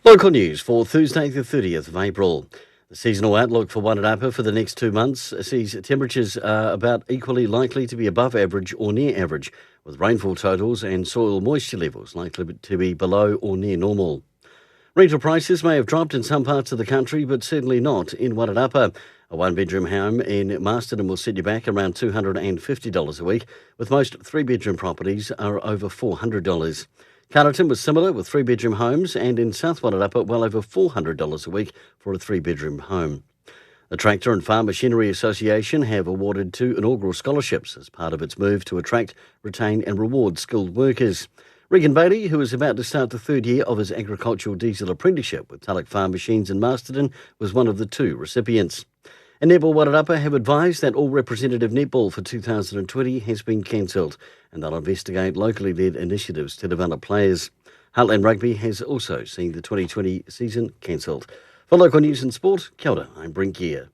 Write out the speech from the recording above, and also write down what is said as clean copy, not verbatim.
Local news for Thursday the 30th of April. The seasonal outlook for Wairarapa for the next 2 months sees temperatures about equally likely to be above average or near average, with rainfall totals and soil moisture levels likely to be below or near normal. Rental prices may have dropped in some parts of the country, but certainly not in Wairarapa. A one-bedroom home in Masterton will set you back around $250 a week, with most three-bedroom properties are over $400. Carterton was similar with three-bedroom homes, and in South Wairarapa, well over $400 a week for a three-bedroom home. The Tractor and Farm Machinery Association have awarded 2 inaugural scholarships as part of its move to attract, retain and reward skilled workers. Regan Bailey, who is about to start the 3rd year of his agricultural diesel apprenticeship with Tulloch Farm Machines in Masterton, was one of the 2 recipients. And Netball Wairarapa have advised that all representative netball for 2020 has been cancelled, and they'll investigate locally led initiatives to develop players. Heartland Rugby has also seen the 2020 season cancelled. For local news and sport, kia ora, I'm Brent Gare.